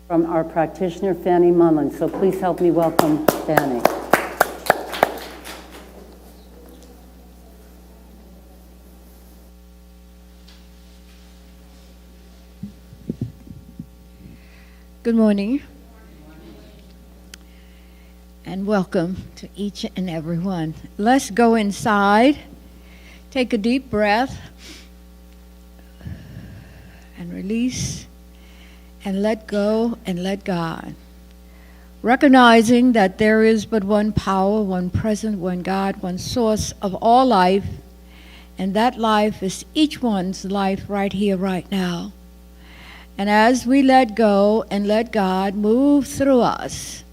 from our practitioner, Fanny Munlin. So please help me welcome Fanny. Good morning, and welcome to each and every one. Let's go inside, take a deep breath, and release, and let go, and let God. Recognizing that there is but one power, one present, one God, one source of all life, and that life is each one's life right here, right now. And as we let go and let God move through us,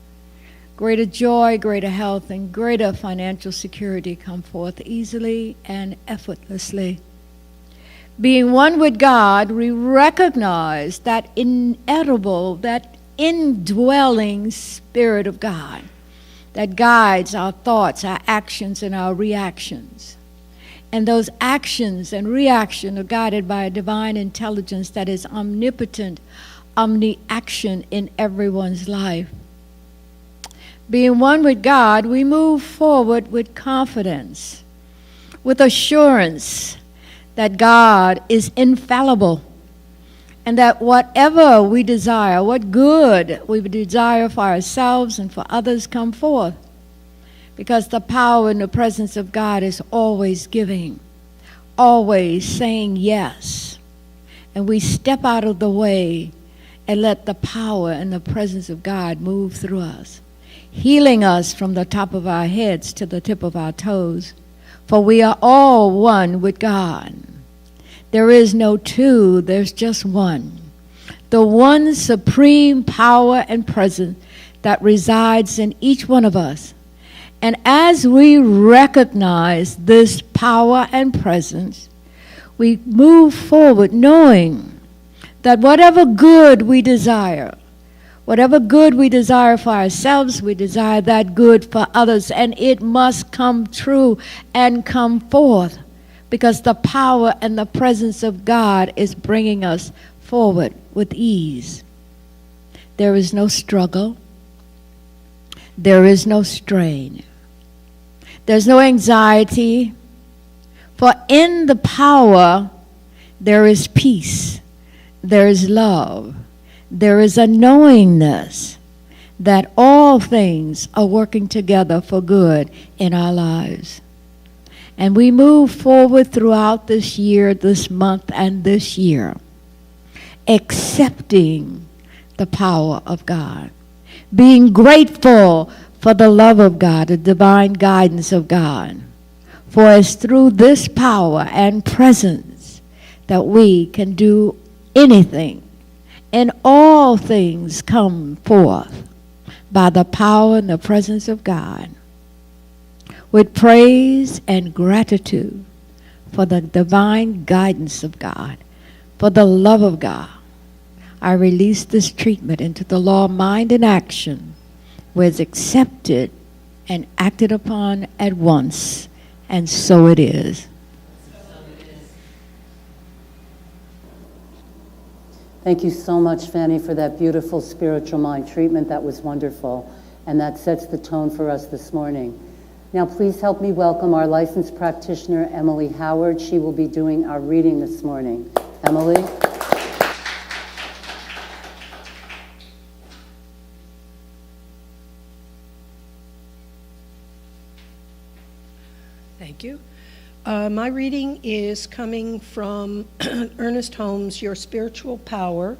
greater joy, greater health, and greater financial security come forth easily and effortlessly. Being one with God, we recognize that inedible, that indwelling Spirit of God that guides our thoughts, our actions, and our reactions. And those actions and reactions are guided by a divine intelligence that is omnipotent, omni-action in everyone's life. Being one with God, we move forward with confidence, with assurance that God is infallible, and that whatever we desire, what good we desire for ourselves and for others come forth. Because the power and the presence of God is always giving, always saying yes. And we step out of the way and let the power and the presence of God move through us, healing us from the top of our heads to the tip of our toes. For we are all one with God. There is no two, there's just one. The one supreme power and presence that resides in each one of us. And as we recognize this power and presence, we move forward knowing that whatever good we desire for ourselves, we desire that good for others, and it must come true and come forth because the power and the presence of God is bringing us forward with ease. There is no struggle. There is no strain. There's no anxiety, for in the power there is peace, there is love, there is a knowingness that all things are working together for good in our lives. And we move forward throughout this year, this month, and this year, accepting the power of God, being grateful for the love of God, the divine guidance of God. For it's through this power and presence that we can do anything, and all things come forth by the power and the presence of God. With praise and gratitude for the divine guidance of God, for the love of God, I release this treatment into the law of mind and action, where it's accepted and acted upon at once, and so it is. Thank you so much, Fanny, for that beautiful spiritual mind treatment. That was wonderful, and that sets the tone for us this morning. Now, please help me welcome our licensed practitioner, Emily Howard. She will be doing our reading this morning. Emily? Thank you. My reading is coming from Ernest Holmes' Your Spiritual Power,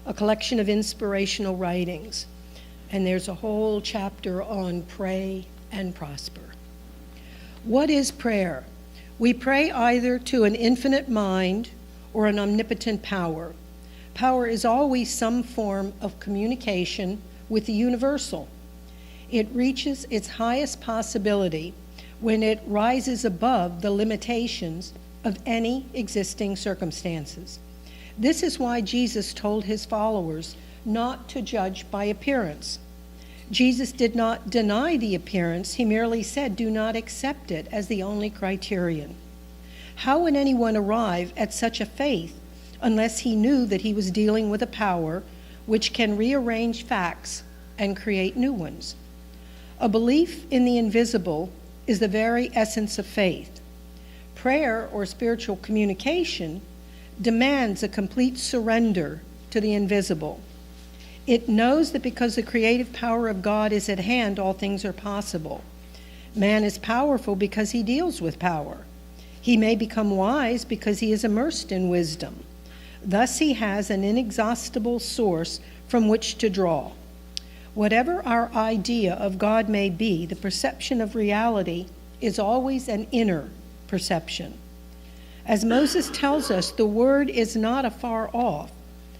a collection of inspirational writings. And there's a whole chapter on pray and prosper. What is prayer? We pray either to an infinite mind or an omnipotent power. Power is always some form of communication with the universal. It reaches its highest possibility when it rises above the limitations of any existing circumstances. This is why Jesus told his followers not to judge by appearance. Jesus did not deny the appearance, he merely said, do not accept it as the only criterion. How would anyone arrive at such a faith unless he knew that he was dealing with a power which can rearrange facts and create new ones. A belief in the invisible is the very essence of faith. Prayer, or spiritual communication, demands a complete surrender to the invisible. It knows that because the creative power of God is at hand, all things are possible. Man is powerful because he deals with power. He may become wise because he is immersed in wisdom. Thus he has an inexhaustible source from which to draw. Whatever our idea of God may be, the perception of reality is always an inner perception. As Moses tells us, the word is not afar off,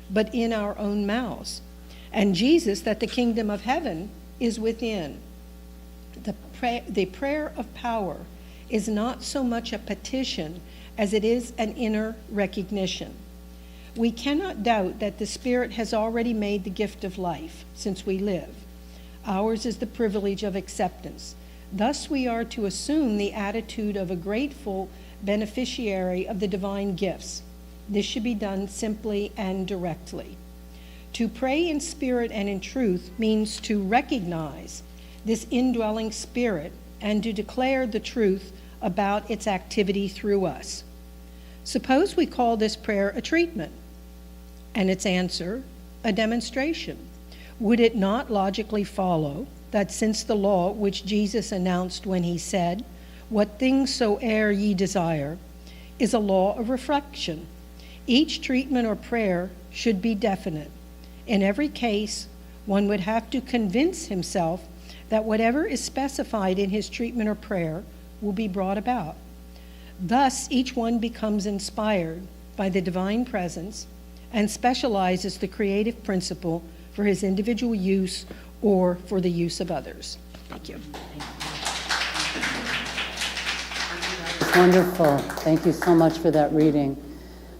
but in our own mouths. And Jesus, that the kingdom of heaven is within. The prayer of power is not so much a petition as it is an inner recognition. We cannot doubt that the Spirit has already made the gift of life since we live. Ours is the privilege of acceptance. Thus we are to assume the attitude of a grateful beneficiary of the divine gifts. This should be done simply and directly. To pray in spirit and in truth means to recognize this indwelling Spirit and to declare the truth about its activity through us. Suppose we call this prayer a treatment, and its answer a demonstration. Would it not logically follow that since the law which Jesus announced when he said, "What things soe'er ye desire," is a law of reflection, each treatment or prayer should be definite. In every case, one would have to convince himself that whatever is specified in his treatment or prayer will be brought about. Thus, each one becomes inspired by the divine presence and specializes the creative principle for his individual use or for the use of others. Thank you. Wonderful. Thank you so much for that reading.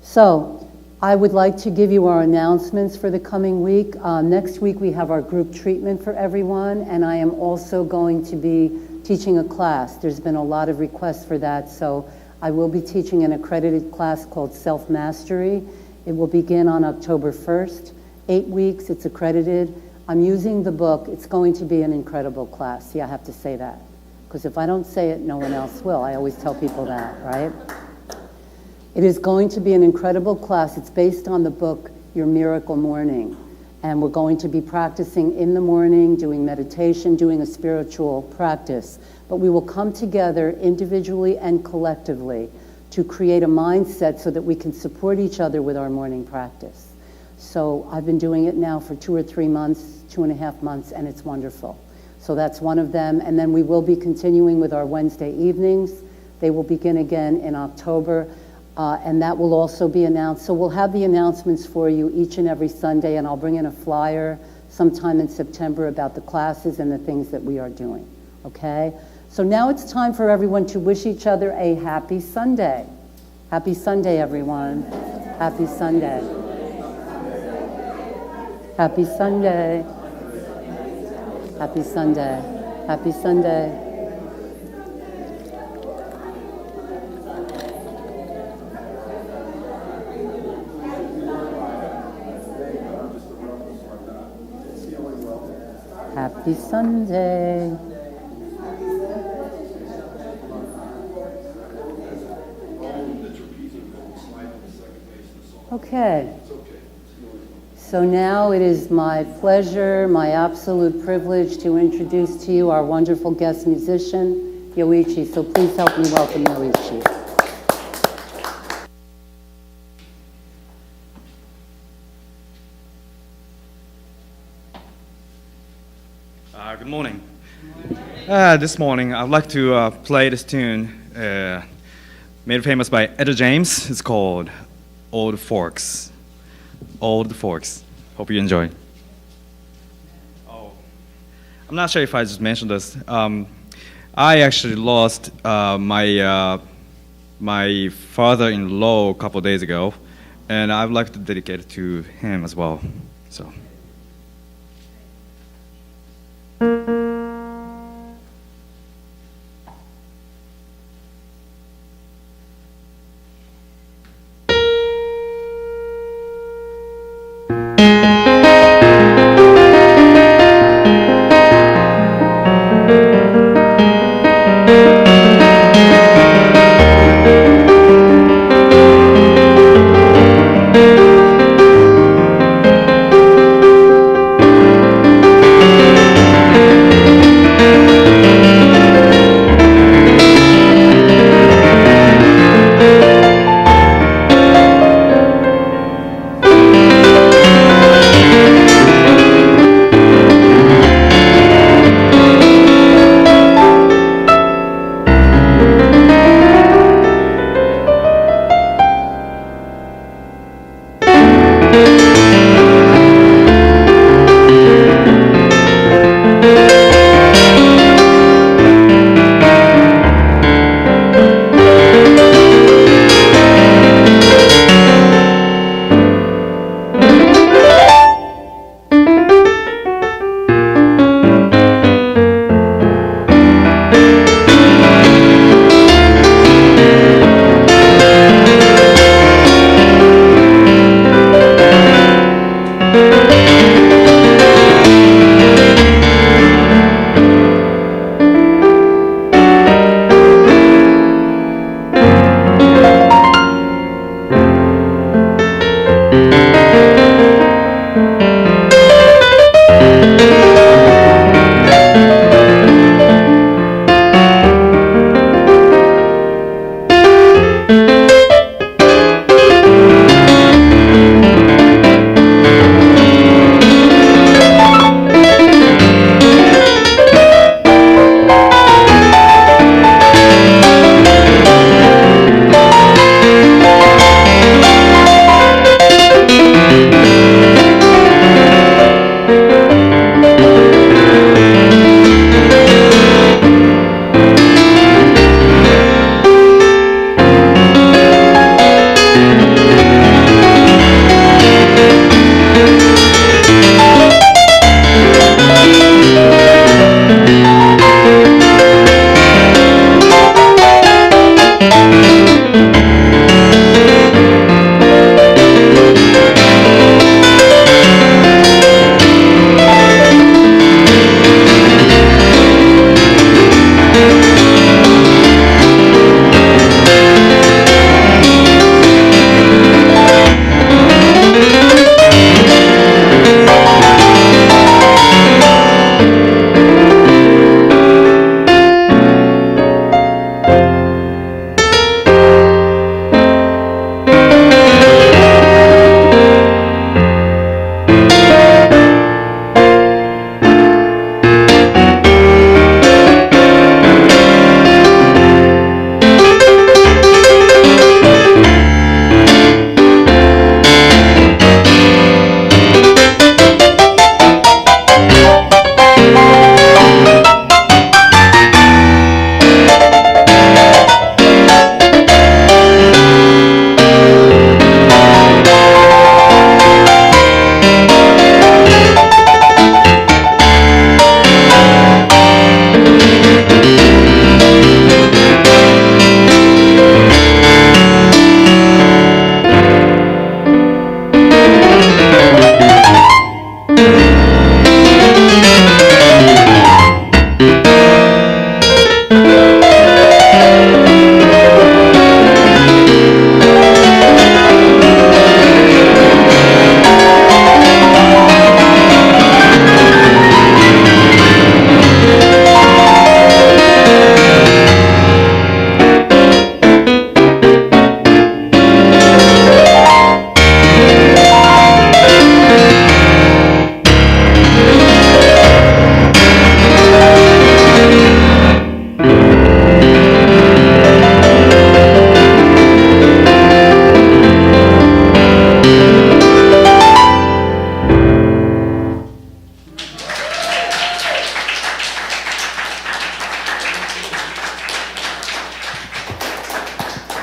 So, I would like to give you our announcements for the coming week. Next week we have our group treatment for everyone, and I am also going to be teaching a class. There's been a lot of requests for that, so I will be teaching an accredited class called Self-Mastery. It will begin on October 1st. 8 weeks, it's accredited. I'm using the book. It's going to be an incredible class. See, I have to say that, because if I don't say it, no one else will. I always tell people that, right? It is going to be an incredible class. It's based on the book, Your Miracle Morning. And we're going to be practicing in the morning, doing meditation, doing a spiritual practice. But we will come together individually and collectively to create a mindset so that we can support each other with our morning practice. So I've been doing it now for 2 or 3 months, 2.5 months, and it's wonderful. So that's one of them. And then we will be continuing with our Wednesday evenings. They will begin again in October. And that will also be announced. So we'll have the announcements for you each and every Sunday, and I'll bring in a flyer sometime in September about the classes and the things that we are doing, okay? So now it's time for everyone to wish each other a happy Sunday. Happy Sunday, everyone. Happy Sunday. Happy Sunday. Happy Sunday. Happy Sunday. Happy Sunday. Okay. So now it is my pleasure, my absolute privilege to introduce to you our wonderful guest musician, Yoichi. So please help me welcome Yoichi. Good morning. This morning, I'd like to play this tune made famous by Etta James. It's called Old Forks. Old Forks. Hope you enjoy. Oh, I'm not sure if I just mentioned this. I actually lost my father-in-law a couple days ago, and I'd like to dedicate it to him as well. So.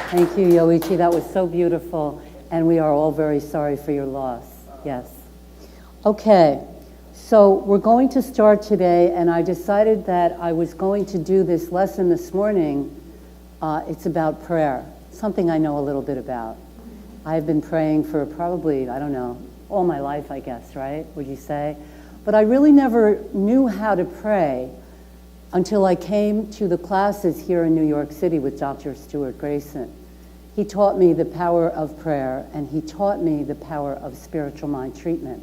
Thank you, Yoichi. That was so beautiful. And we are all very sorry for your loss. Yes. Okay. So we're going to start today, and I decided that I was going to do this lesson this morning. It's about prayer, something I know a little bit about. I've been praying for probably, I don't know, all my life, I guess, right? Would you say? But I really never knew how to pray until I came to the classes here in New York City with Dr. Stuart Grayson. He taught me the power of prayer, and he taught me the power of spiritual mind treatment.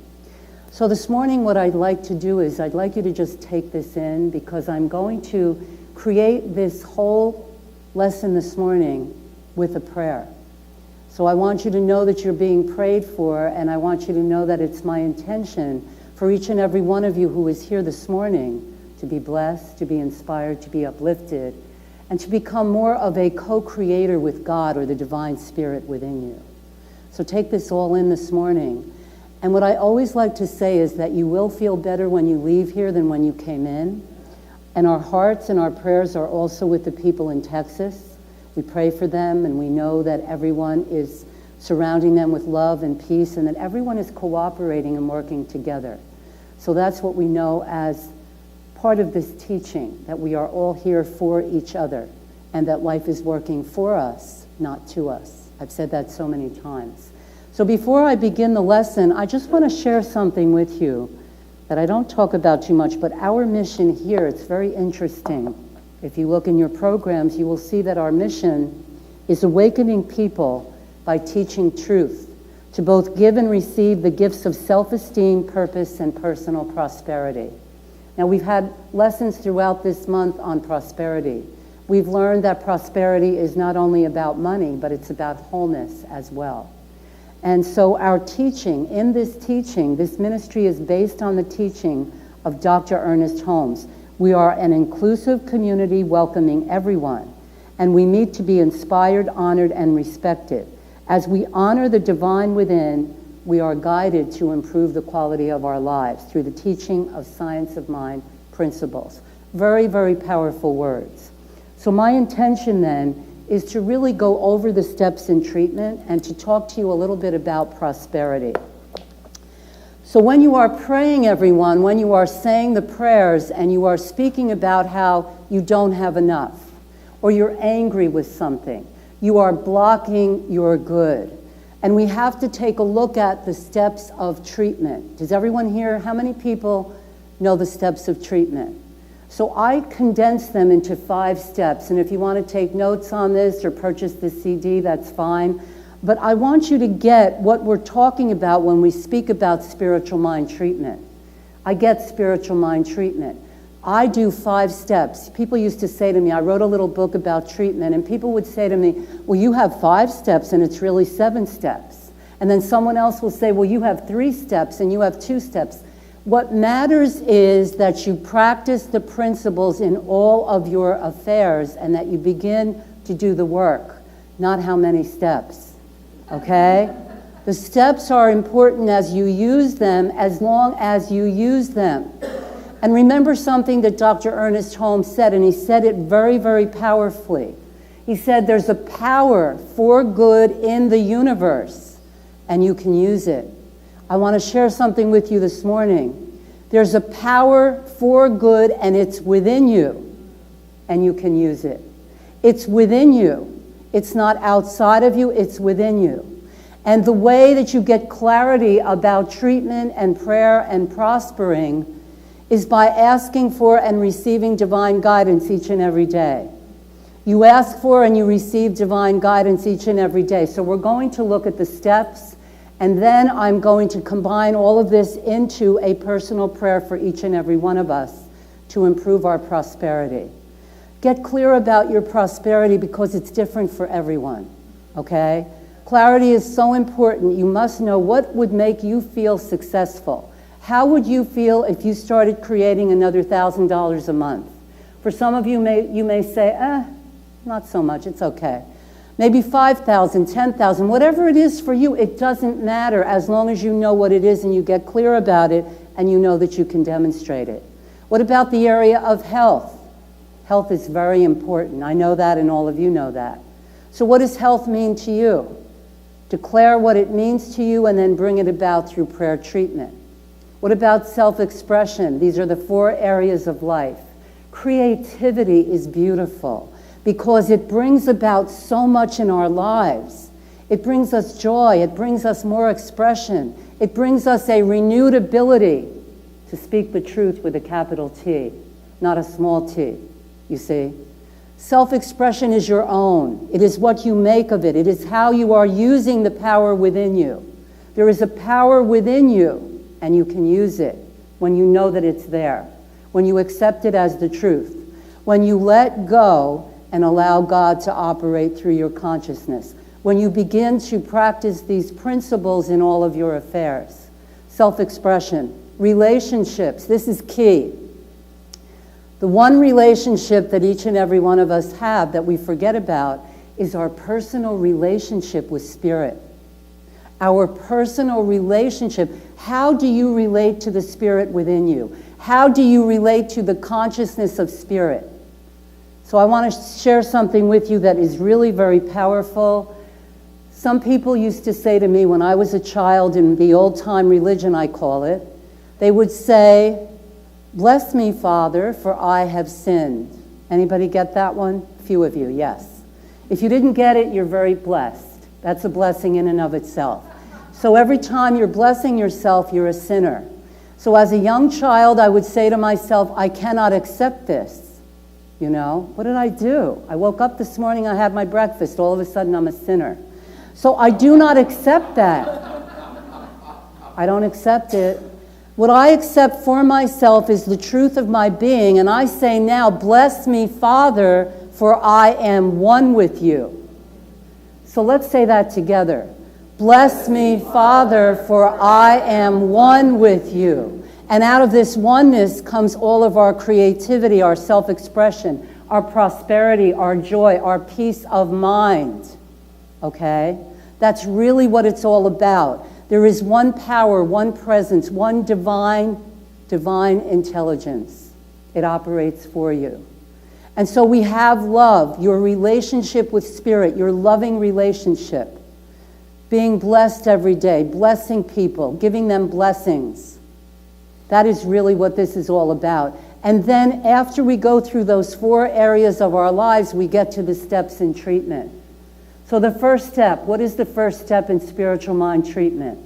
So this morning what I'd like to do is I'd like you to just take this in, because I'm going to create this whole lesson this morning with a prayer. So I want you to know that you're being prayed for, and I want you to know that it's my intention for each and every one of you who is here this morning to be blessed, to be inspired, to be uplifted, and to become more of a co-creator with God or the divine spirit within you. So take this all in this morning. And what I always like to say is that you will feel better when you leave here than when you came in. And our hearts and our prayers are also with the people in Texas. We pray for them, and we know that everyone is surrounding them with love and peace, and that everyone is cooperating and working together. So that's what we know as part of this teaching, that we are all here for each other, and that life is working for us, not to us. I've said that so many times. So before I begin the lesson, I just want to share something with you that I don't talk about too much, but our mission here, it's very interesting. If you look in your programs, you will see that our mission is awakening people by teaching truth, to both give and receive the gifts of self-esteem, purpose, and personal prosperity. Now, we've had lessons throughout this month on prosperity. We've learned that prosperity is not only about money, but it's about wholeness as well. And so our teaching, in this teaching, this ministry is based on the teaching of Dr. Ernest Holmes. We are an inclusive community welcoming everyone, and we meet to be inspired, honored, and respected. As we honor the divine within, we are guided to improve the quality of our lives through the teaching of science of mind principles. Very, very powerful words. So my intention then is to really go over the steps in treatment and to talk to you a little bit about prosperity. So when you are praying, everyone, when you are saying the prayers and you are speaking about how you don't have enough, or you're angry with something, you are blocking your good. And we have to take a look at the steps of treatment. Does everyone here, how many people know the steps of treatment? So I condensed them into 5 steps, and if you want to take notes on this or purchase the CD, that's fine. But I want you to get what we're talking about when we speak about spiritual mind treatment. I get spiritual mind treatment. I do 5 steps. People used to say to me, I wrote a little book about treatment, and people would say to me, well, you have 5 steps and it's really 7 steps. And then someone else will say, well, you have 3 steps and you have 2 steps. What matters is that you practice the principles in all of your affairs and that you begin to do the work, not how many steps, okay? The steps are important as you use them, as long as you use them. And remember something that Dr. Ernest Holmes said, and he said it very, very powerfully. He said there's a power for good in the universe, and you can use it. I want to share something with you this morning. There's a power for good, and it's within you, and you can use it. It's within you. It's not outside of you, it's within you. And the way that you get clarity about treatment and prayer and prospering is by asking for and receiving divine guidance each and every day. You ask for and you receive divine guidance each and every day. So we're going to look at the steps, and then I'm going to combine all of this into a personal prayer for each and every one of us to improve our prosperity. Get clear about your prosperity because it's different for everyone, okay? Clarity is so important. You must know what would make you feel successful. How would you feel if you started creating another $1,000 a month? For some of you, you may say, not so much, it's okay. Maybe 5,000, 10,000, whatever it is for you, it doesn't matter as long as you know what it is and you get clear about it and you know that you can demonstrate it. What about the area of health? Health is very important. I know that and all of you know that. So what does health mean to you? Declare what it means to you and then bring it about through prayer treatment. What about self-expression? These are the 4 areas of life. Creativity is beautiful because it brings about so much in our lives. It brings us joy. It brings us more expression. It brings us a renewed ability to speak the truth with a capital T, not a small t, you see. Self-expression is your own. It is what you make of it. It is how you are using the power within you. There is a power within you, and you can use it when you know that it's there, when you accept it as the truth, when you let go and allow God to operate through your consciousness, when you begin to practice these principles in all of your affairs. Self-expression, relationships, this is key. The one relationship that each and every one of us have that we forget about is our personal relationship with Spirit. Our personal relationship. How do you relate to the Spirit within you? How do you relate to the consciousness of Spirit? So I want to share something with you that is really very powerful. Some people used to say to me when I was a child, in the old-time religion I call it, they would say, "Bless me, Father, for I have sinned." Anybody get that one? Few of you, yes. If you didn't get it, you're very blessed. That's a blessing in and of itself. So every time you're blessing yourself, you're a sinner. So as a young child, I would say to myself, I cannot accept this. You know, what did I do? I woke up this morning, I had my breakfast, all of a sudden I'm a sinner. So I do not accept that. I don't accept it. What I accept for myself is the truth of my being, and I say now, bless me, Father, for I am one with you. So let's say that together. Bless me, Father, for I am one with you. And out of this oneness comes all of our creativity, our self-expression, our prosperity, our joy, our peace of mind. Okay? That's really what it's all about. There is one power, one presence, one divine intelligence. It operates for you. And so we have love, your relationship with Spirit, your loving relationship. Being blessed every day, blessing people, giving them blessings. That is really what this is all about. And then after we go through those 4 areas of our lives, we get to the steps in treatment. So the first step, what is the first step in spiritual mind treatment?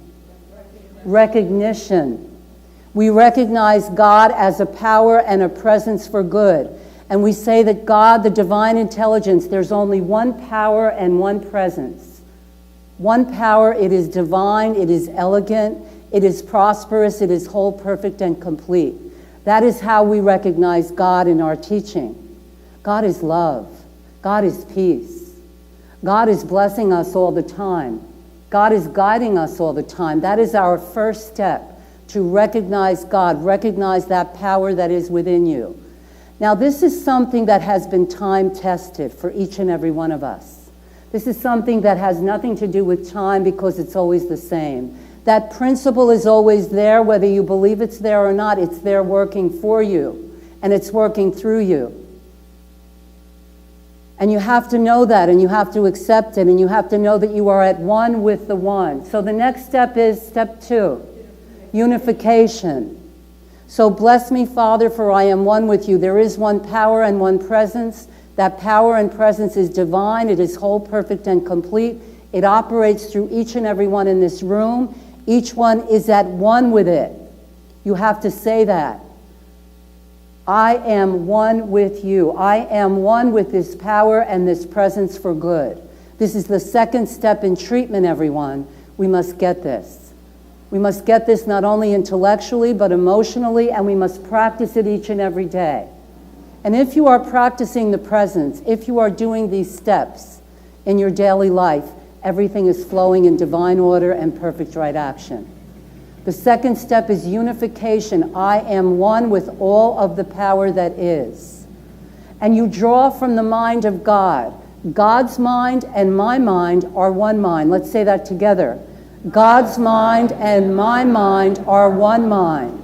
Recognition. We recognize God as a power and a presence for good. And we say that God, the divine intelligence, there's only one power and one presence. One power, it is divine, it is elegant, it is prosperous, it is whole, perfect, and complete. That is how we recognize God in our teaching. God is love. God is peace. God is blessing us all the time. God is guiding us all the time. That is our first step, to recognize God, recognize that power that is within you. Now, this is something that has been time-tested for each and every one of us. This is something that has nothing to do with time because it's always the same. That principle is always there, whether you believe it's there or not. It's there working for you, and it's working through you. And you have to know that, and you have to accept it, and you have to know that you are at one with the one. So the next step is step 2, unification. So bless me, Father, for I am one with you. There is one power and one presence. That power and presence is divine. It is whole, perfect, and complete. It operates through each and every one in this room. Each one is at one with it. You have to say that. I am one with you. I am one with this power and this presence for good. This is the second step in treatment, everyone. We must get this. We must get this not only intellectually, but emotionally, and we must practice it each and every day. And if you are practicing the presence, if you are doing these steps in your daily life, everything is flowing in divine order and perfect right action. The second step is unification. I am one with all of the power that is. And you draw from the mind of God. God's mind and my mind are one mind. Let's say that together. God's mind and my mind are one mind.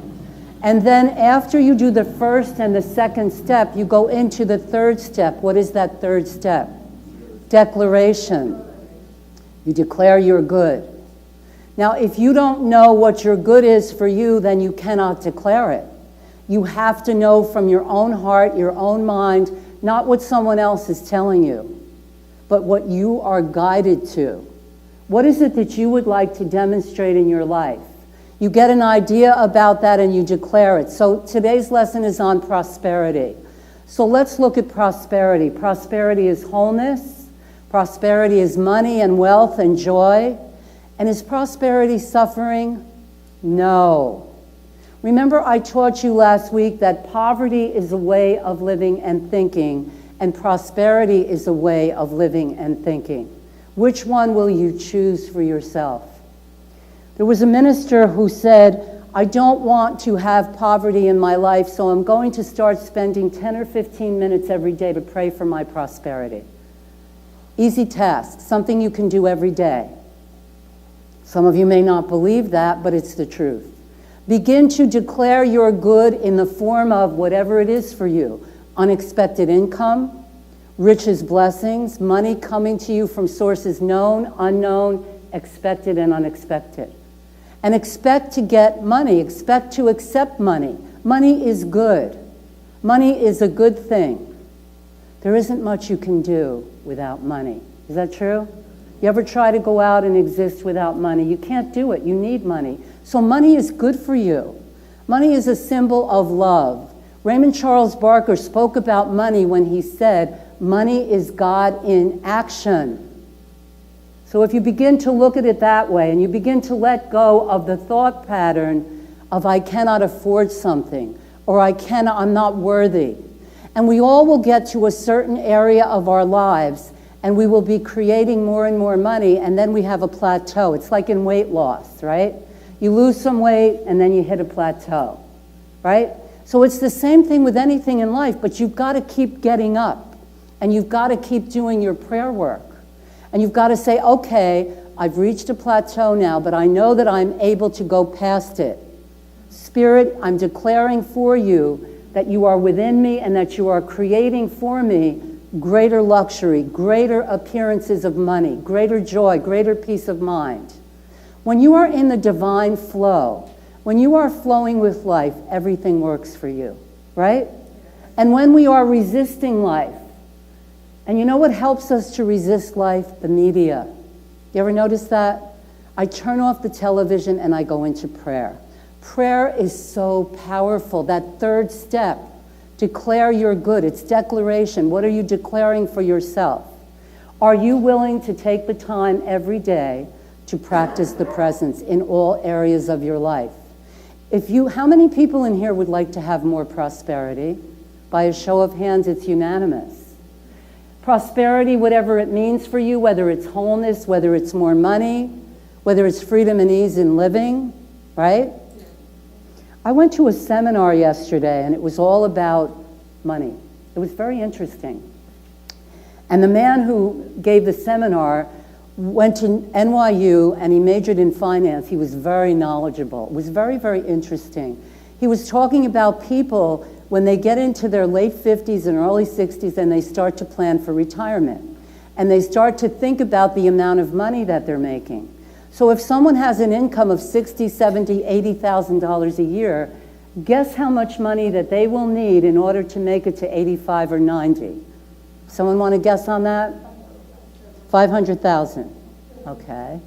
And then after you do the first and the second step, you go into the third step. What is that third step? Declaration. You declare your good. Now, if you don't know what your good is for you, then you cannot declare it. You have to know from your own heart, your own mind, not what someone else is telling you, but what you are guided to. What is it that you would like to demonstrate in your life? You get an idea about that and you declare it. So today's lesson is on prosperity. So let's look at prosperity. Prosperity is wholeness. Prosperity is money and wealth and joy. And is prosperity suffering? No. Remember, I taught you last week that poverty is a way of living and thinking, and prosperity is a way of living and thinking. Which one will you choose for yourself? There was a minister who said, I don't want to have poverty in my life, so I'm going to start spending 10 or 15 minutes every day to pray for my prosperity. Easy task, something you can do every day. Some of you may not believe that, but it's the truth. Begin to declare your good in the form of whatever it is for you. Unexpected income, riches, blessings, money coming to you from sources known, unknown, expected, and unexpected. And expect to get money. Expect to accept money. Money is good. Money is a good thing. There isn't much you can do without money. Is that true? You ever try to go out and exist without money? You can't do it. You need money. So money is good for you. Money is a symbol of love. Raymond Charles Barker spoke about money when he said, money is God in action. So if you begin to look at it that way and you begin to let go of the thought pattern of I cannot afford something or I'm not worthy. And we all will get to a certain area of our lives and we will be creating more and more money and then we have a plateau. It's like in weight loss, right? You lose some weight and then you hit a plateau, right? So it's the same thing with anything in life, but you've got to keep getting up and you've got to keep doing your prayer work. And you've got to say, okay, I've reached a plateau now, but I know that I'm able to go past it. Spirit, I'm declaring for you that you are within me and that you are creating for me greater luxury, greater appearances of money, greater joy, greater peace of mind. When you are in the divine flow, when you are flowing with life, everything works for you, right? And when we are resisting life, and you know what helps us to resist life? The media. You ever notice that? I turn off the television and I go into prayer. Prayer is so powerful. That third step, declare your good. It's declaration. What are you declaring for yourself? Are you willing to take the time every day to practice the presence in all areas of your life? How many people in here would like to have more prosperity? By a show of hands, it's unanimous. Prosperity, whatever it means for you, whether it's wholeness, whether it's more money, whether it's freedom and ease in living, right? I went to a seminar yesterday and it was all about money. It was very interesting. And the man who gave the seminar went to NYU and he majored in finance. He was very knowledgeable. It was very, very interesting. He was talking about people when they get into their late 50s and early 60s and they start to plan for retirement. And they start to think about the amount of money that they're making. So if someone has an income of $60,000, $70,000, $80,000 a year, guess how much money that they will need in order to make it to 85 or 90? Someone want to guess on that? 500,000. Okay.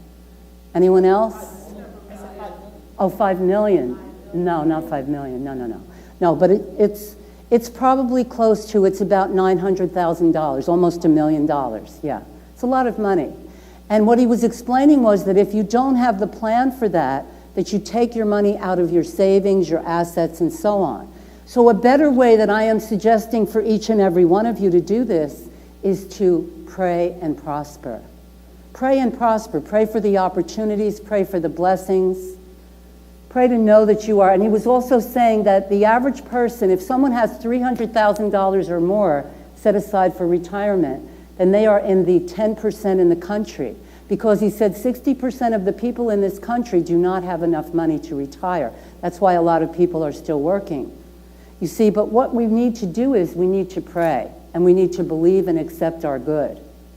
Anyone else? Oh, 5 million. No, not 5 million. No. No, but it's probably close to, it's about $900,000, almost $1 million. Yeah, it's a lot of money. And what he was explaining was that if you don't have the plan for that, that you take your money out of your savings, your assets, and so on. So a better way that I am suggesting for each and every one of you to do this is to pray and prosper. Pray and prosper. Pray for the opportunities. Pray for the blessings. Pray to know that you are. And he was also saying that the average person, if someone has $300,000 or more set aside for retirement, then they are in the 10% in the country. Because he said 60% of the people in this country do not have enough money to retire. That's why a lot of people are still working. You see, but what we need to do is we need to pray. And we need to believe and accept our good.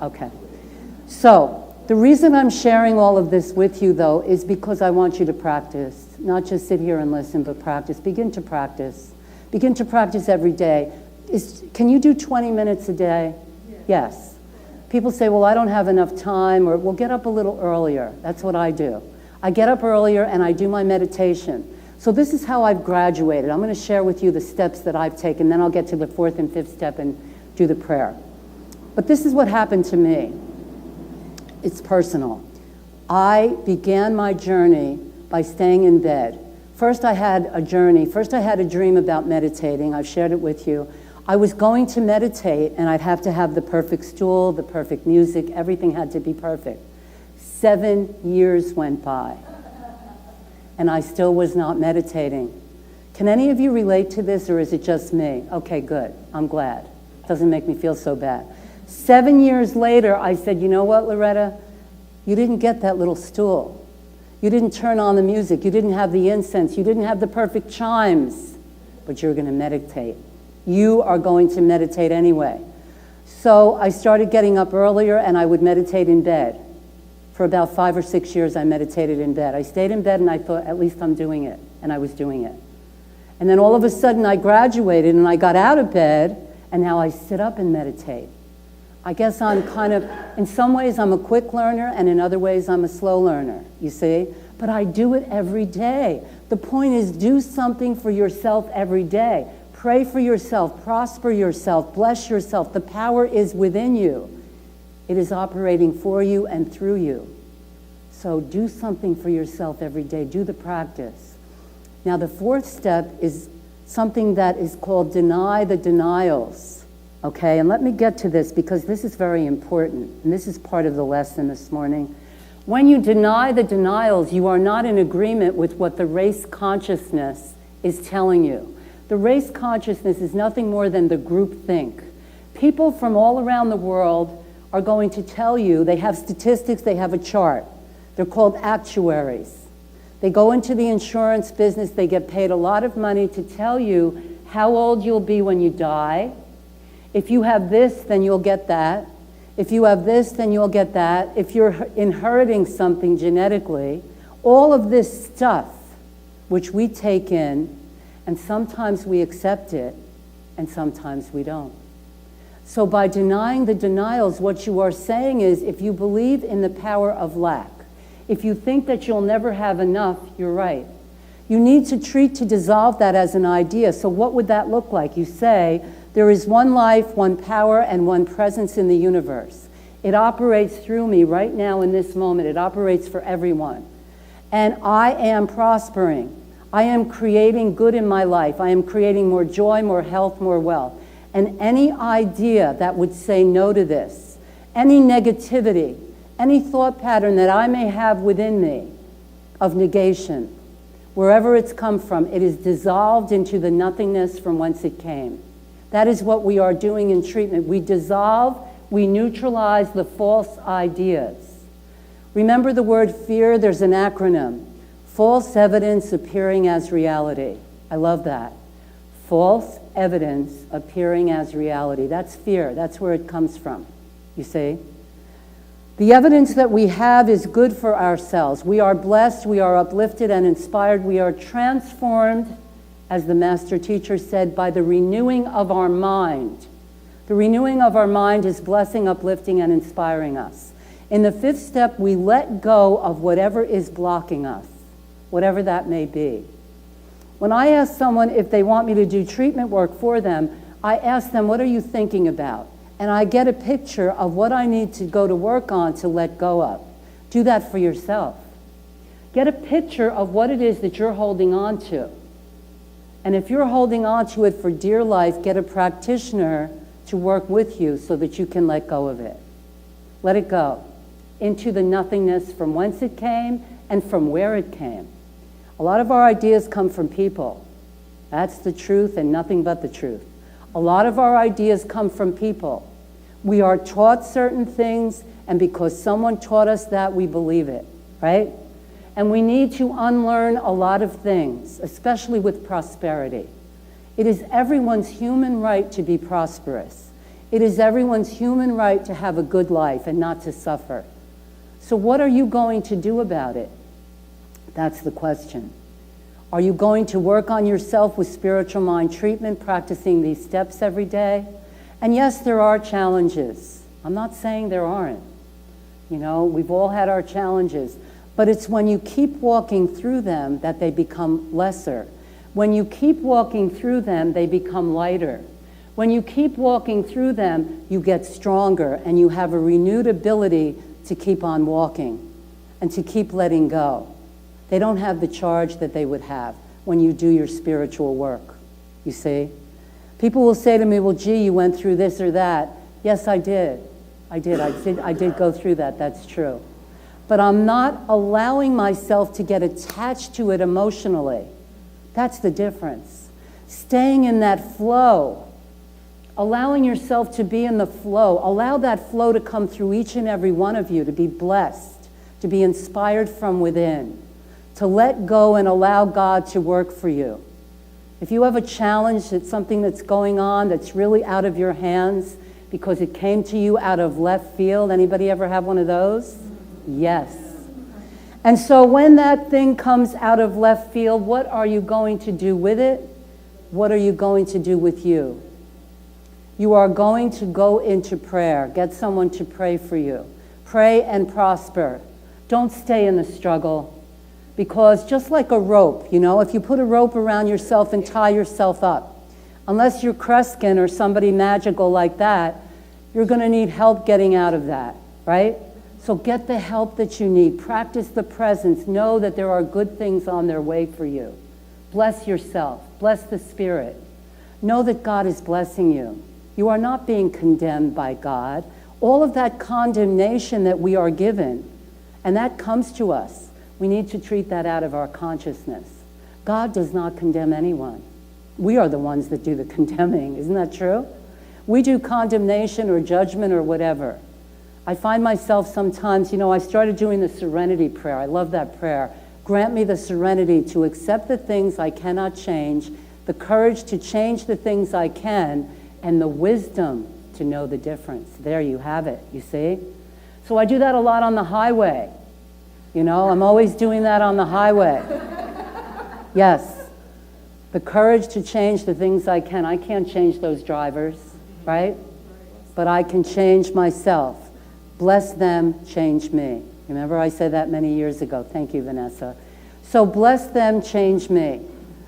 Okay. So, the reason I'm sharing all of this with you, though, is because I want you to practice. Not just sit here and listen, but practice. Begin to practice. Begin to practice every day. Can you do 20 minutes a day? Yes. People say, well, I don't have enough time, or we'll get up a little earlier. That's what I do. I get up earlier and I do my meditation. So this is how I've graduated. I'm going to share with you the steps that I've taken, then I'll get to the fourth and fifth step and do the prayer. But this is what happened to me. It's personal. I began my journey by staying in bed. First I had a journey. First I had a dream about meditating. I've shared it with you. I was going to meditate, and I'd have to have the perfect stool, the perfect music. Everything had to be perfect. 7 years went by, and I still was not meditating. Can any of you relate to this, or is it just me? Okay, good. I'm glad. Doesn't make me feel so bad. 7 years later, I said, you know what, Loretta? You didn't get that little stool. You didn't turn on the music. You didn't have the incense. You didn't have the perfect chimes. But you're going to meditate. You are going to meditate anyway. So I started getting up earlier, and I would meditate in bed. For about 5 or 6 years, I meditated in bed. I stayed in bed, and I thought, at least I'm doing it. And I was doing it. And then all of a sudden, I graduated, and I got out of bed, and now I sit up and meditate. I guess I'm kind of, in some ways, I'm a quick learner, and in other ways, I'm a slow learner, you see? But I do it every day. The point is, do something for yourself every day. Pray for yourself, prosper yourself, bless yourself. The power is within you. It is operating for you and through you. So do something for yourself every day. Do the practice. Now, the fourth step is something that is called deny the denials. Okay, and let me get to this because this is very important, and this is part of the lesson this morning. When you deny the denials, you are not in agreement with what the race consciousness is telling you. The race consciousness is nothing more than the group think. People from all around the world are going to tell you, they have statistics, they have a chart. They're called actuaries. They go into the insurance business, they get paid a lot of money to tell you how old you'll be when you die. If you have this, then you'll get that. If you have this, then you'll get that. If you're inheriting something genetically, all of this stuff, which we take in, and sometimes we accept it, and sometimes we don't. So by denying the denials, what you are saying is, if you believe in the power of lack, if you think that you'll never have enough, you're right. You need to treat to dissolve that as an idea. So what would that look like? You say, there is one life, one power, and one presence in the universe. It operates through me right now in this moment. It operates for everyone. And I am prospering. I am creating good in my life. I am creating more joy, more health, more wealth. And any idea that would say no to this, any negativity, any thought pattern that I may have within me of negation, wherever it's come from, it is dissolved into the nothingness from whence it came. That is what we are doing in treatment. We dissolve, we neutralize the false ideas. Remember the word fear, there's an acronym. False evidence appearing as reality. I love that. False evidence appearing as reality. That's fear. That's where it comes from, you see? The evidence that we have is good for ourselves. We are blessed, we are uplifted and inspired, we are transformed, as the master teacher said, by the renewing of our mind. The renewing of our mind is blessing, uplifting, and inspiring us. In the fifth step, we let go of whatever is blocking us, whatever that may be. When I ask someone if they want me to do treatment work for them, I ask them, what are you thinking about? And I get a picture of what I need to go to work on to let go of. Do that for yourself. Get a picture of what it is that you're holding on to. And if you're holding on to it for dear life, get a practitioner to work with you so that you can let go of it. Let it go into the nothingness from whence it came and from where it came. A lot of our ideas come from people. That's the truth and nothing but the truth. A lot of our ideas come from people. We are taught certain things, and because someone taught us that, we believe it, right? And we need to unlearn a lot of things, especially with prosperity. It is everyone's human right to be prosperous. It is everyone's human right to have a good life and not to suffer. So what are you going to do about it? That's the question. Are you going to work on yourself with spiritual mind treatment, practicing these steps every day? And yes, there are challenges. I'm not saying there aren't. You know, we've all had our challenges. But it's when you keep walking through them that they become lesser. When you keep walking through them, they become lighter. When you keep walking through them, you get stronger and you have a renewed ability to keep on walking and to keep letting go. They don't have the charge that they would have when you do your spiritual work, you see? People will say to me, well, gee, you went through this or that. Yes, I did. I did go through that, that's true. But I'm not allowing myself to get attached to it emotionally. That's the difference. Staying in that flow, allowing yourself to be in the flow, allow that flow to come through each and every one of you, to be blessed, to be inspired from within, to let go and allow God to work for you. If you have a challenge, it's something that's going on that's really out of your hands because it came to you out of left field. Anybody ever have one of those? Yes. And so when that thing comes out of left field, what are you going to do with it? What are you going to do with you? You are going to go into prayer. Get someone to pray for you. Pray and prosper. Don't stay in the struggle. Because just like a rope, you know, if you put a rope around yourself and tie yourself up, unless you're Kreskin or somebody magical like that, you're going to need help getting out of that, right? So get the help that you need. Practice the presence. Know that there are good things on their way for you. Bless yourself. Bless the Spirit. Know that God is blessing you. You are not being condemned by God. All of that condemnation that we are given, and that comes to us, we need to treat that out of our consciousness. God does not condemn anyone. We are the ones that do the condemning. Isn't that true? We do condemnation or judgment or whatever. I find myself sometimes, you know, I started doing the serenity prayer. I love that prayer. Grant me the serenity to accept the things I cannot change, the courage to change the things I can, and the wisdom to know the difference. There you have it, you see? So I do that a lot on the highway. You know, I'm always doing that on the highway. Yes. The courage to change the things I can. I can't change those drivers, right? But I can change myself. Bless them, change me. Remember I said that many years ago. Thank you, Vanessa. So bless them, change me.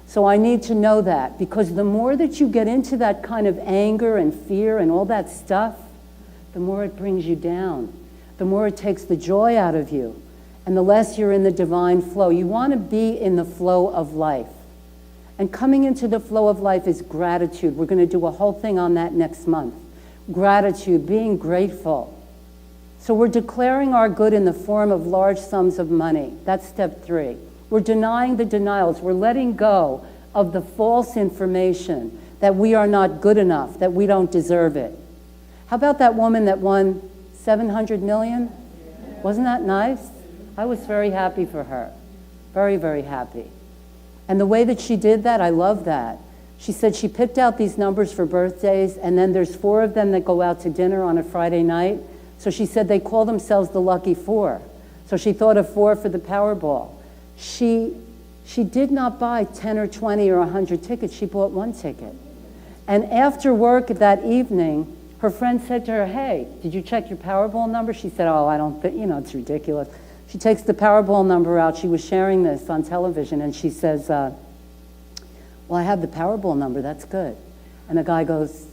So I need to know that, because the more that you get into that kind of anger and fear and all that stuff, the more it brings you down. The more it takes the joy out of you. And the less you're in the divine flow. You want to be in the flow of life. And coming into the flow of life is gratitude. We're going to do a whole thing on that next month. Gratitude, being grateful. So we're declaring our good in the form of large sums of money. That's step 3. We're denying the denials. We're letting go of the false information that we are not good enough, that we don't deserve it. How about that woman that won $700 million? Wasn't that nice? I was very happy for her. Very, very happy. And the way that she did that, I love that. She said she picked out these numbers for birthdays, and then there's 4 of them that go out to dinner on a Friday night. So she said they call themselves the Lucky 4. So she thought of 4 for the Powerball. She did not buy 10 or 20 or 100 tickets. She bought 1 ticket. And after work that evening, her friend said to her, hey, did you check your Powerball number? She said, oh, I don't think, it's ridiculous. She takes the Powerball number out. She was sharing this on television, and she says, well, I have the Powerball number. That's good. And the guy goes,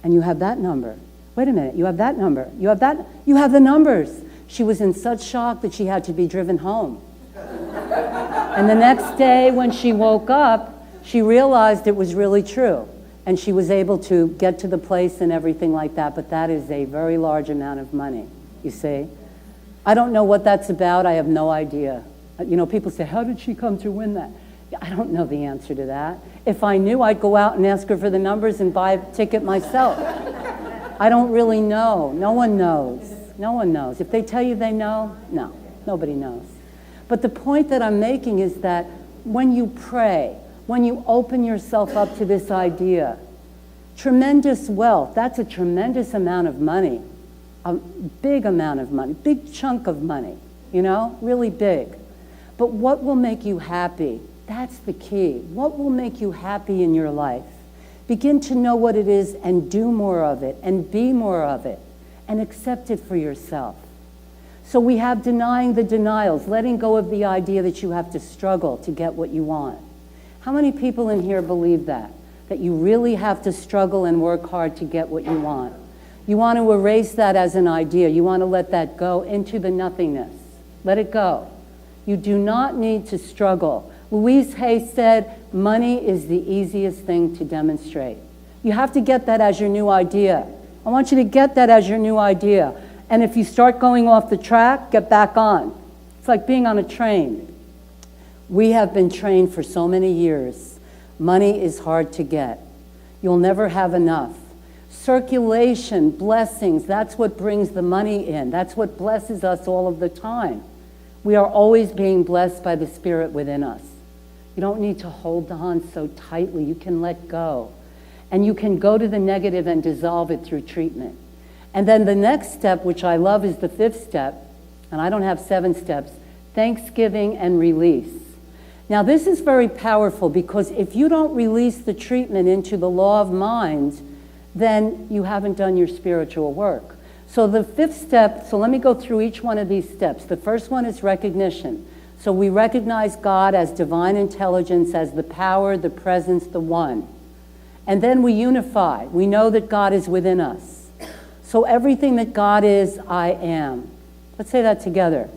and you have that number. Wait a minute. You have that number. You have that. You have the numbers. She was in such shock that she had to be driven home. And the next day when she woke up, she realized it was really true. And she was able to get to the place and everything like that. But that is a very large amount of money, you see. I don't know what that's about. I have no idea. You know, people say, how did she come to win that? I don't know the answer to that. If I knew, I'd go out and ask her for the numbers and buy a ticket myself. I don't really know. No one knows. No one knows. If they tell you they know, no, nobody knows. But the point that I'm making is that when you pray, when you open yourself up to this idea, Tremendous wealth, that's a tremendous amount of money, a big amount of money, big chunk of money, really big. But what will make you happy? That's the key. What will make you happy in your life? Begin to know what it is and do more of it and be more of it and accept it for yourself. So we have denying the denials, letting go of the idea that you have to struggle to get what you want. How many people in here believe that you really have to struggle and work hard to get what you want? You want to erase that as an idea. You want to let that go into the nothingness. Let it go. You do not need to struggle. Louise Hay said, money is the easiest thing to demonstrate. You have to get that as your new idea. I want you to get that as your new idea. And if you start going off the track, get back on. It's like being on a train. We have been trained for so many years. Money is hard to get. You'll never have enough. Circulation, blessings, that's what brings the money in. That's what blesses us all of the time. We are always being blessed by the Spirit within us. You don't need to hold on so tightly. You can let go. And you can go to the negative and dissolve it through treatment. And then the next step, which I love, is the 5th step, and I don't have 7 steps, thanksgiving and release. Now this is very powerful because if you don't release the treatment into the law of mind, then you haven't done your spiritual work. So the 5th step, so let me go through each one of these steps. The first one is recognition. So we recognize God as divine intelligence, as the power, the presence, the one. And then we unify. We know that God is within us. So everything that God is, I am. Let's say that together.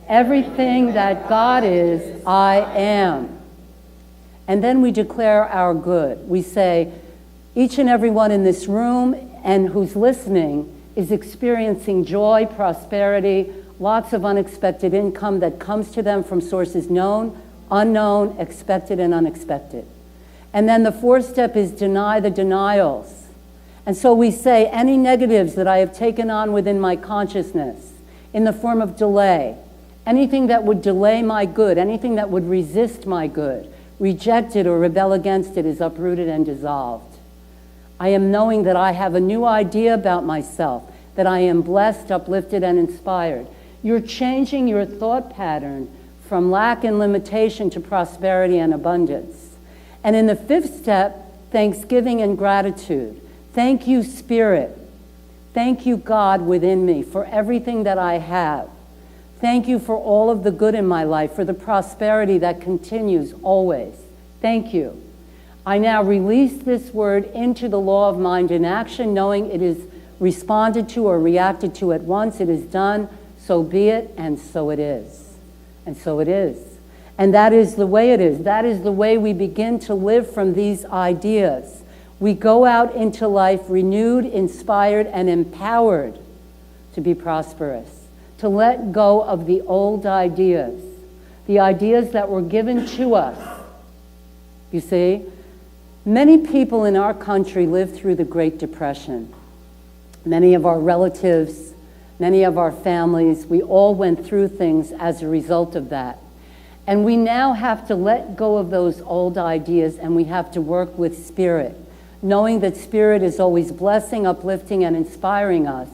Everything that God is, I am. And then we declare our good. We say, each and every one in this room and who's listening is experiencing joy, prosperity, lots of unexpected income that comes to them from sources known, unknown, expected, and unexpected. And then the 4th step is deny the denials. And so we say, any negatives that I have taken on within my consciousness in the form of delay, anything that would delay my good, anything that would resist my good, reject it or rebel against it is uprooted and dissolved. I am knowing that I have a new idea about myself, that I am blessed, uplifted, and inspired. You're changing your thought pattern from lack and limitation to prosperity and abundance. And in the 5th step, thanksgiving and gratitude. Thank you, Spirit. Thank you, God within me, for everything that I have. Thank you for all of the good in my life, for the prosperity that continues always. Thank you. I now release this word into the law of mind in action, knowing it is responded to or reacted to at once. It is done, so be it, and so it is. And so it is. And that is the way it is. That is the way we begin to live from these ideas. We go out into life renewed, inspired, and empowered to be prosperous, to let go of the old ideas, the ideas that were given to us. You see, many people in our country lived through the Great Depression. Many of our relatives, many of our families, we all went through things as a result of that. And we now have to let go of those old ideas, and we have to work with Spirit, knowing that Spirit is always blessing, uplifting, and inspiring us,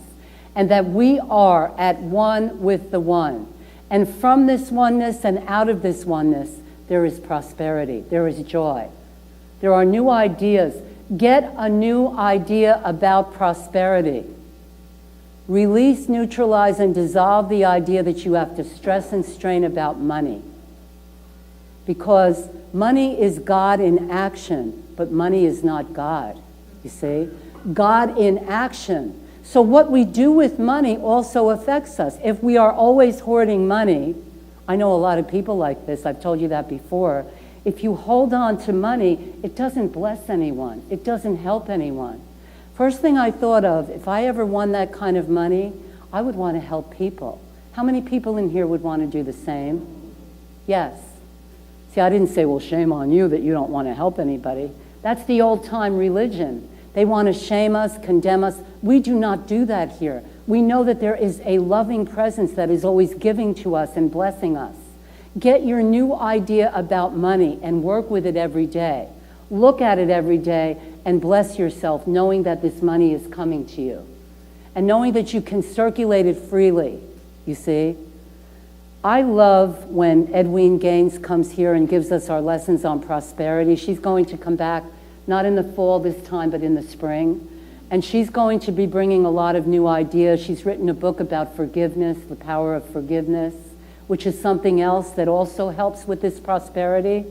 and that we are at one with the one. And from this oneness and out of this oneness, there is prosperity, there is joy. There are new ideas. Get a new idea about prosperity. Release, neutralize, and dissolve the idea that you have to stress and strain about money. Because money is God in action, but money is not God, you see? God in action. So what we do with money also affects us. If we are always hoarding money, I know a lot of people like this, I've told you that before. If you hold on to money, it doesn't bless anyone. It doesn't help anyone. First thing I thought of, if I ever won that kind of money, I would want to help people. How many people in here would want to do the same? Yes. See, I didn't say, well, shame on you that you don't want to help anybody. That's the old-time religion. They want to shame us, condemn us. We do not do that here. We know that there is a loving presence that is always giving to us and blessing us. Get your new idea about money and work with it every day. Look at it every day and bless yourself knowing that this money is coming to you and knowing that you can circulate it freely, you see? I love when Edwene Gaines comes here and gives us our lessons on prosperity. She's going to come back, not in the fall this time, but in the spring. And she's going to be bringing a lot of new ideas. She's written a book about forgiveness, the power of forgiveness, which is something else that also helps with this prosperity.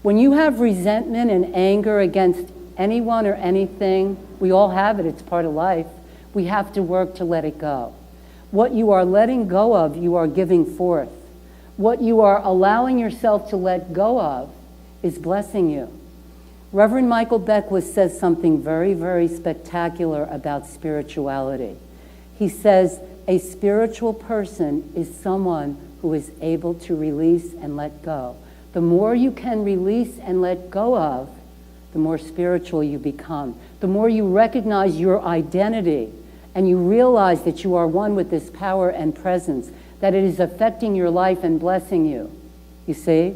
When you have resentment and anger against anyone or anything, we all have it, it's part of life. We have to work to let it go. What you are letting go of, you are giving forth. What you are allowing yourself to let go of is blessing you. Reverend Michael Beckwith says something very, very spectacular about spirituality. He says, a spiritual person is someone who is able to release and let go. The more you can release and let go of, the more spiritual you become. The more you recognize your identity and you realize that you are one with this power and presence, that it is affecting your life and blessing you. You see?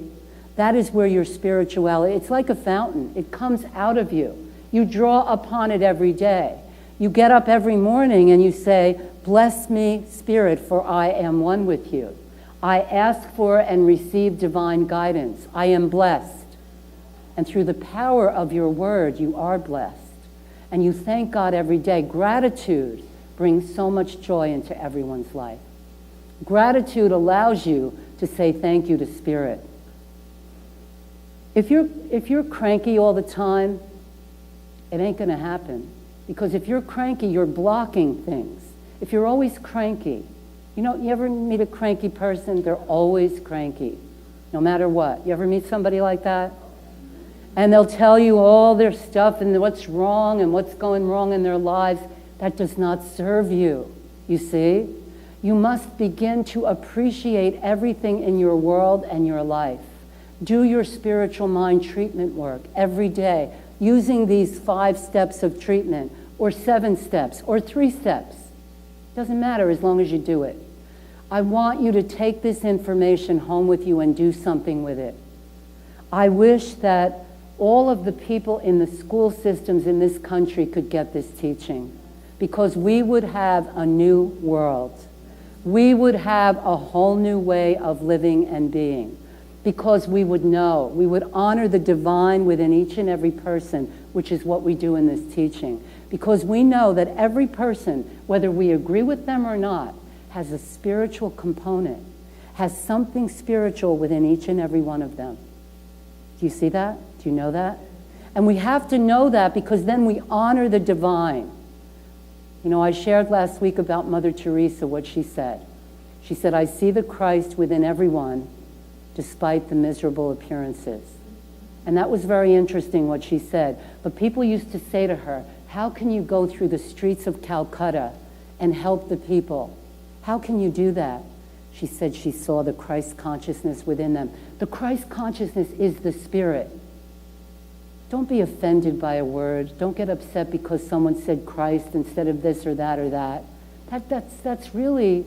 That is where your spirituality, it's like a fountain. It comes out of you. You draw upon it every day. You get up every morning and you say, bless me, Spirit, for I am one with you. I ask for and receive divine guidance. I am blessed. And through the power of your word, you are blessed. And you thank God every day. Gratitude brings so much joy into everyone's life. Gratitude allows you to say thank you to Spirit. If you're cranky all the time, it ain't going to happen. Because if you're cranky, you're blocking things. If you're always cranky, you ever meet a cranky person? They're always cranky, no matter what. You ever meet somebody like that? And they'll tell you all their stuff and what's wrong and what's going wrong in their lives. That does not serve you, you see? You must begin to appreciate everything in your world and your life. Do your spiritual mind treatment work every day using these 5 steps of treatment, or 7 steps, or 3 steps. Doesn't matter as long as you do it. I want you to take this information home with you and do something with it. I wish that all of the people in the school systems in this country could get this teaching, because we would have a new world. We would have a whole new way of living and being, because we would know, we would honor the divine within each and every person, which is what we do in this teaching. Because we know that every person, whether we agree with them or not, has a spiritual component, has something spiritual within each and every one of them. Do you see that? Do you know that? And we have to know that, because then we honor the divine. I shared last week about Mother Teresa, what she said. She said, I see the Christ within everyone, despite the miserable appearances. And that was very interesting what she said. But people used to say to her, how can you go through the streets of Calcutta and help the people? How can you do that? She said she saw the Christ consciousness within them. The Christ consciousness is the Spirit. Don't be offended by a word. Don't get upset because someone said Christ instead of this or that or that. That's really,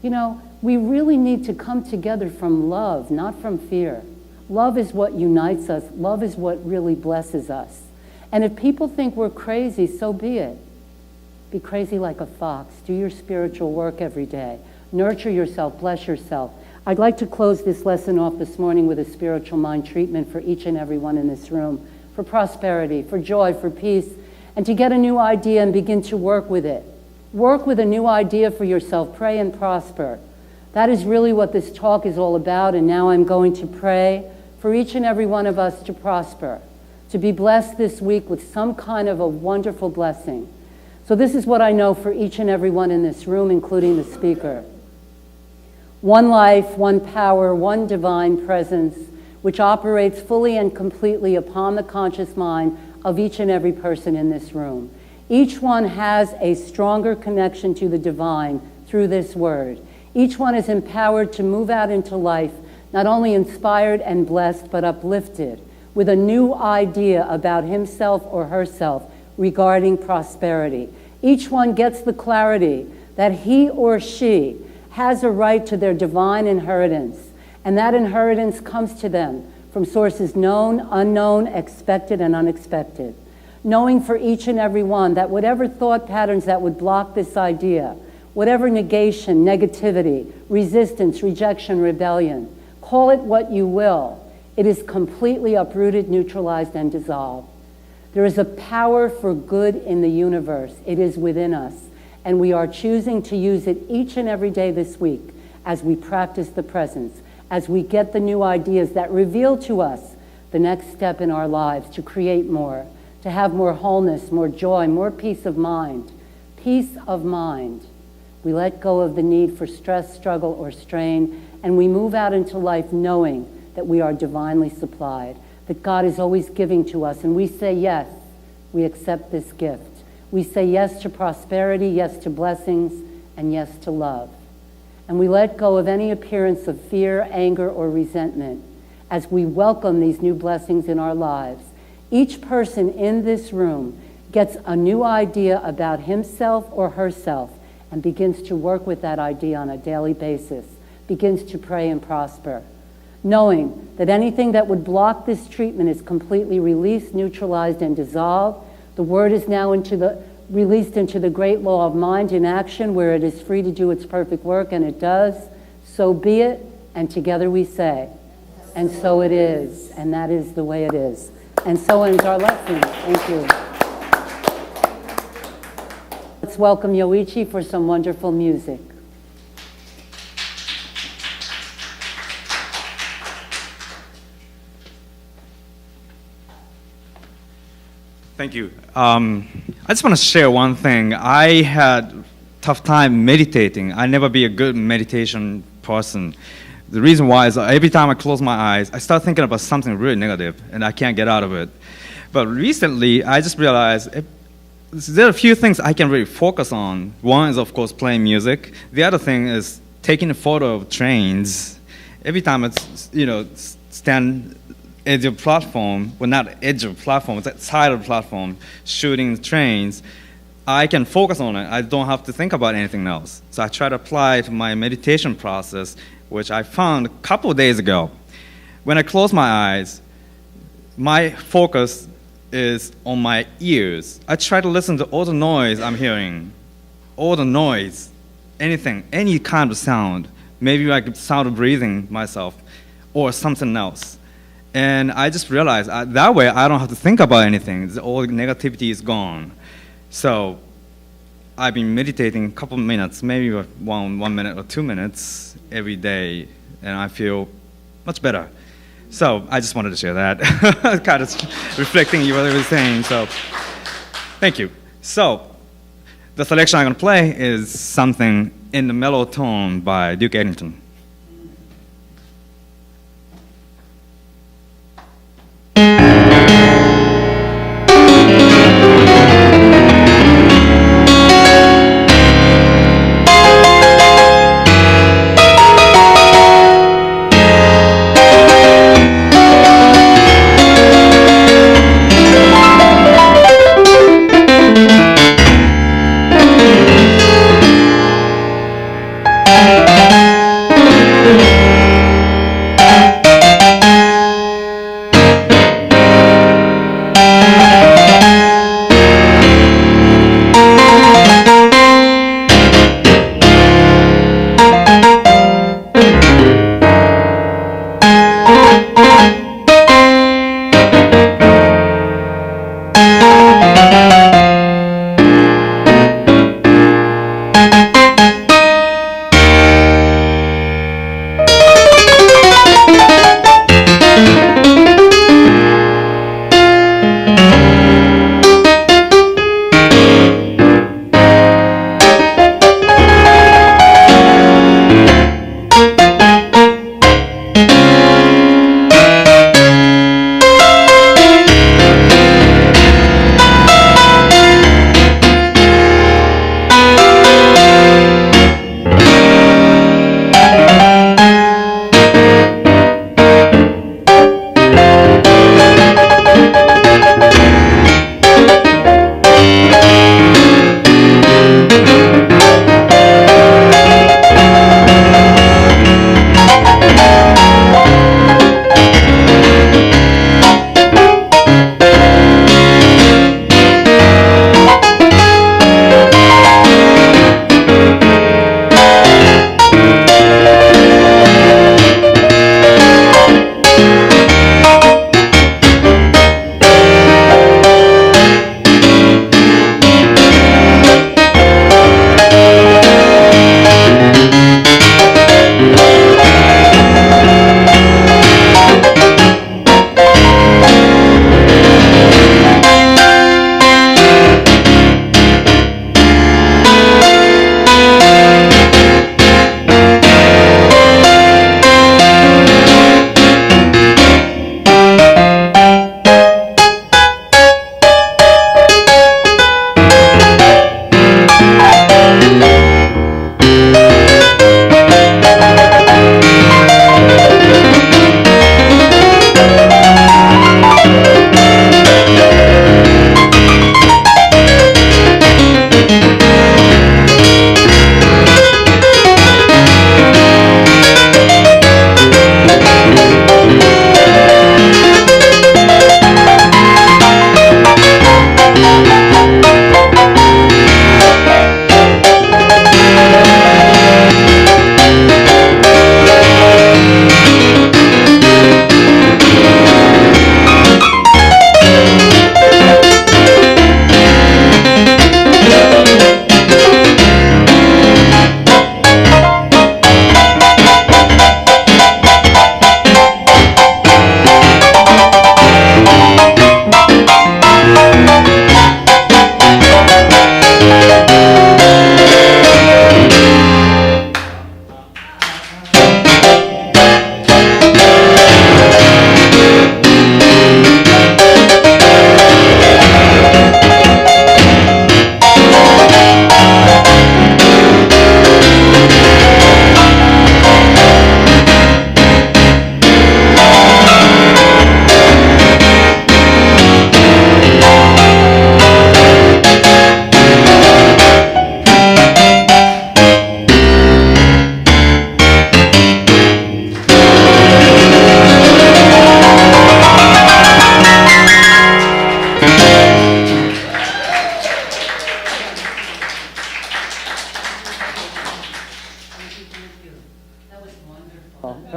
we really need to come together from love, not from fear. Love is what unites us. Love is what really blesses us. And if people think we're crazy, so be it. Be crazy like a fox. Do your spiritual work every day. Nurture yourself. Bless yourself. I'd like to close this lesson off this morning with a spiritual mind treatment for each and every one in this room, for prosperity, for joy, for peace, and to get a new idea and begin to work with it. Work with a new idea for yourself. Pray and prosper. That is really what this talk is all about, and now I'm going to pray for each and every one of us to prosper, to be blessed this week with some kind of a wonderful blessing. So this is what I know for each and every one in this room, including the speaker. One life, one power, one divine presence, which operates fully and completely upon the conscious mind of each and every person in this room. Each one has a stronger connection to the divine through this word. Each one is empowered to move out into life, not only inspired and blessed, but uplifted, with a new idea about himself or herself regarding prosperity. Each one gets the clarity that he or she has a right to their divine inheritance, and that inheritance comes to them from sources known, unknown, expected, and unexpected. knowing for each and every one that whatever thought patterns that would block this idea, whatever negation, negativity, resistance, rejection, rebellion, call it what you will, it is completely uprooted, neutralized, and dissolved. There is a power for good in the universe. It is within us, and we are choosing to use it each and every day this week as we practice the presence, as we get the new ideas that reveal to us the next step in our lives to create more, to have more wholeness, more joy, more peace of mind. Peace of mind. We let go of the need for stress, struggle, or strain, and we move out into life knowing that we are divinely supplied, that God is always giving to us, and we say yes, we accept this gift. We say yes to prosperity, yes to blessings, and yes to love. And we let go of any appearance of fear, anger, or resentment as we welcome these new blessings in our lives. Each person in this room gets a new idea about himself or herself and begins to work with that idea on a daily basis, begins to pray and prosper, knowing that anything that would block this treatment is completely released, neutralized, and dissolved. The word is now released into the great law of mind in action, where it is free to do its perfect work, and it does. So be it, and together we say, and so it is, and that is the way it is. And so ends our lesson. Thank you. Let's welcome Yoichi for some wonderful music. Thank you. I just want to share one thing. I had tough time meditating. I never be a good meditation person. The reason why is every time I close my eyes, I start thinking about something really negative, and I can't get out of it. But recently, I just realized there are a few things I can really focus on. One is, of course, playing music. The other thing is taking a photo of trains. Every time it's, stand edge of platform, well, not edge of platform, it's at side of the platform, shooting trains, I can focus on it. I don't have to think about anything else. So I try to apply it to my meditation process, which I found a couple of days ago. When I close my eyes, my focus is on my ears. I try to listen to all the noise I'm hearing, all the noise, anything, any kind of sound, maybe like the sound of breathing myself or something else. And I just realized that way I don't have to think about anything. All the negativity is gone. So I've been meditating a couple of minutes, maybe 1 minute or 2 minutes every day, and I feel much better. So I just wanted to share that, kind of reflecting what I was saying. So thank you. So the selection I'm going to play is something in the mellow tone by Duke Ellington.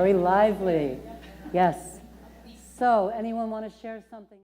Very lively. Yes. So, anyone want to share something?